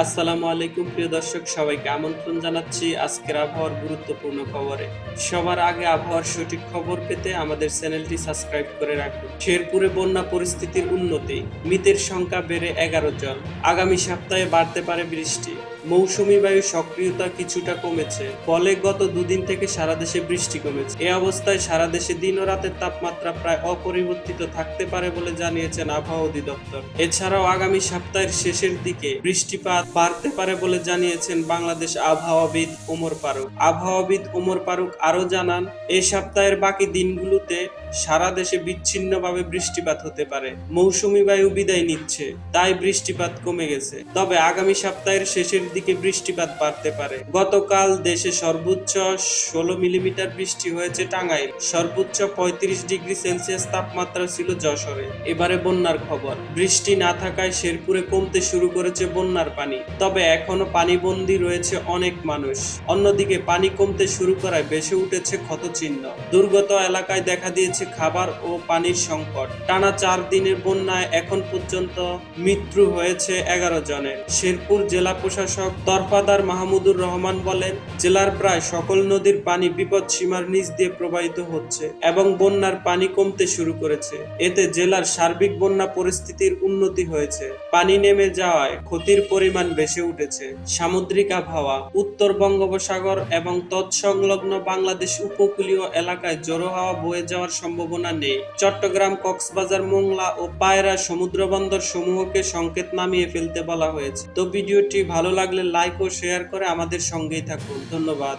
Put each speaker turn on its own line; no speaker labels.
আসসালামু আলাইকুম প্রিয় দর্শক, সবাইকে আমন্ত্রণ জানাচ্ছি আজকের আবহাওয়ার গুরুত্বপূর্ণ খবরে। সবার আগে আবহাওয়ার সঠিক খবর পেতে আমাদের চ্যানেলটি সাবস্ক্রাইব করে রাখুন। শেরপুরে বন্যা পরিস্থিতির উন্নতি, মৃতের সংখ্যা বেড়ে 11 জন। আগামী সপ্তাহে বাড়তে পারে বৃষ্টি। মৌসুমী বায়ু সক্রিয়তা কিছুটা কমেছে, ফলে গত দুদিন থেকে সারা দেশে বৃষ্টি কমেছে। এ অবস্থায় সারা দেশে দিন ও রাতের তাপমাত্রা প্রায় অপরিবর্তিত থাকতে পারে বলে জানিয়েছেন আবহাওয়া অধিদপ্তর। এছাড়াও আগামী সপ্তাহের শেষের দিকে বৃষ্টিপাত বাড়তে পারে বলে জানিয়েছেন বাংলাদেশ আবহাওয়াবিদ ওমর ফারুক। আবহাওয়াবিদ ওমর ফারুক আরো জানান, এই সপ্তাহের বাকি দিনগুলোতে সারা দেশে বিচ্ছিন্নভাবে বৃষ্টিপাত হতে পারে। মৌসুমী বায়ু বিদায় নিচ্ছে, তাই বৃষ্টিপাত কমে গেছে। তবে আগামী সপ্তাহের শেষের দিকে বৃষ্টিপাত বাড়তে পারে। গতকাল দেশে সর্বোচ্চ 16 মিলিমিটার বৃষ্টি হয়েছে টাঙ্গাইল। সর্বোচ্চ 35 ডিগ্রি সেলসিয়াস তাপমাত্রা ছিল যশোরে। এবারে বন্যার খবর। বৃষ্টি না থাকায় শেরপুরে কমতে শুরু করেছে বন্যার পানি, তবে এখনো পানিবন্দী রয়েছে অনেক মানুষ। অন্যদিকে পানি কমতে শুরু করায় বেশি উঠেছে ক্ষতচিহ্ন। দুর্গত এলাকায় দেখা দিয়েছে খাবার ও পানির সংকট। টানা 4 দিনের বন্যায় এখন পর্যন্ত মৃত্যু হয়েছে 11 জনের। শেরপুর জেলা প্রশাসক তরফাদার মাহমুদুর রহমান বলেন, জেলার প্রায় সকল নদীর পানি বিপদ সীমার নিচ দিয়ে প্রবাহিত হচ্ছে এবং বন্যার পানি কমতে শুরু করেছে। এতে জেলার সার্বিক বন্যা পরিস্থিতির উন্নতি হয়েছে। পানি নেমে যাওয়ায় ক্ষতির পরিমাণ বেশি উঠেছে। সামুদ্রিক আবহাওয়া। উত্তর বঙ্গোপসাগর এবং তৎসংলগ্ন বাংলাদেশ উপকূলীয় এলাকায় জোড়ো হাওয়া বয়ে যাওয়ার সম্ভাবনা নেই। চট্টগ্রাম, কক্সবাজার, মোংলা ও পায়রা সমুদ্রবন্দর সমূহকে সংকেত নামিয়ে ফেলতে বলা হয়েছে। তো ভিডিওটি ভালো লাগলে লাইক ও শেয়ার করে আমাদের সঙ্গেই থাকুন। ধন্যবাদ।